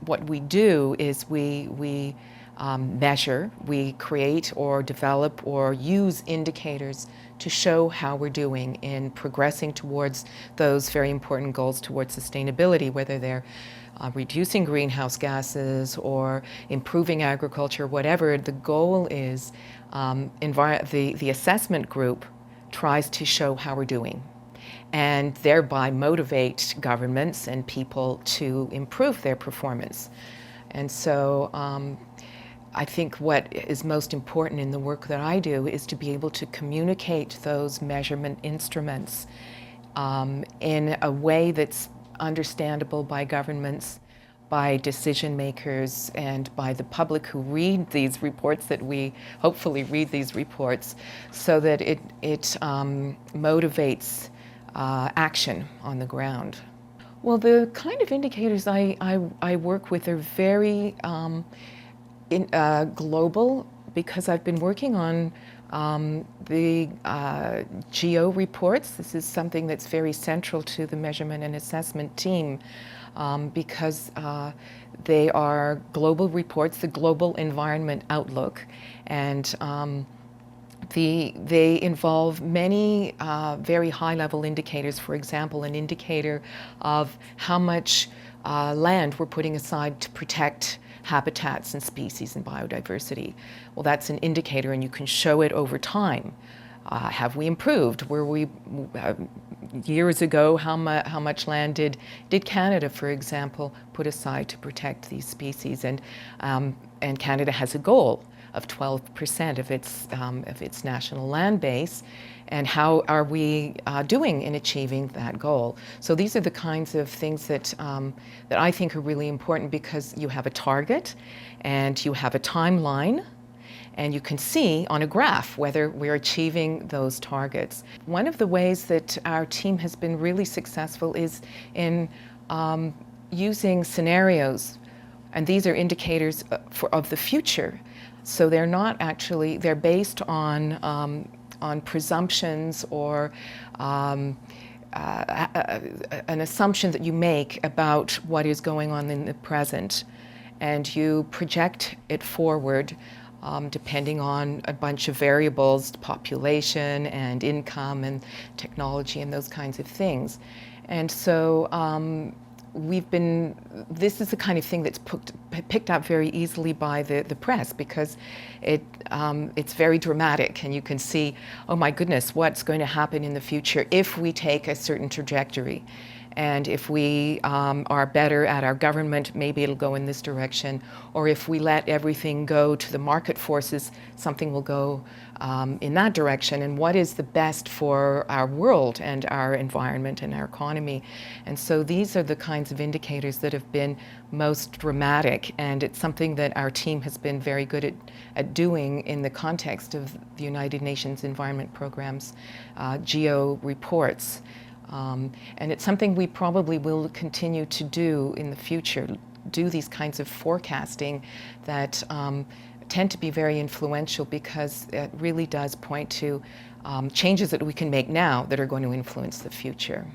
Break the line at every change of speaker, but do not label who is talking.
What we do is we measure, we create or develop or use indicators to show how we're doing in progressing towards those very important goals towards sustainability, whether they're reducing greenhouse gases or improving agriculture, whatever the goal is. The assessment group tries to show how we're doing and thereby motivate governments and people to improve their performance. And so I think what is most important in the work that I do is to be able to communicate those measurement instruments in a way that's understandable by governments, by decision makers, and by the public who read these reports, that we hopefully read these reports, so that it motivates action on the ground. Well, the kind of indicators I work with are very global, because I've been working on the GEO reports. This is something that's very central to the measurement and assessment team, because they are global reports, the global environment outlook, and they involve many very high-level indicators. For example, an indicator of how much land we're putting aside to protect habitats and species and biodiversity. Well, that's an indicator, and you can show it over time. Have we improved? Were we years ago? How much land did Canada, for example, put aside to protect these species? And Canada has a goal of 12% of its national land base, and how are we doing in achieving that goal? So these are the kinds of things that that I think are really important, because you have a target and you have a timeline, and you can see on a graph whether we're achieving those targets. One of the ways that our team has been really successful is in using scenarios, and these are indicators of the future. So they're not actually, they're based on presumptions or an assumption that you make about what is going on in the present, and you project it forward depending on a bunch of variables, population and income and technology and those kinds of things. And so this is the kind of thing that's picked up very easily by the press, because it's very dramatic, and you can see, oh my goodness, what's going to happen in the future if we take a certain trajectory. And if we are better at our government, maybe it'll go in this direction. Or if we let everything go to the market forces, something will go in that direction. And what is the best for our world and our environment and our economy? And so these are the kinds of indicators that have been most dramatic. And it's something that our team has been very good at doing in the context of the United Nations Environment Programme's GEO reports. And it's something we probably will continue to do in the future, do these kinds of forecasting that tend to be very influential, because it really does point to changes that we can make now that are going to influence the future.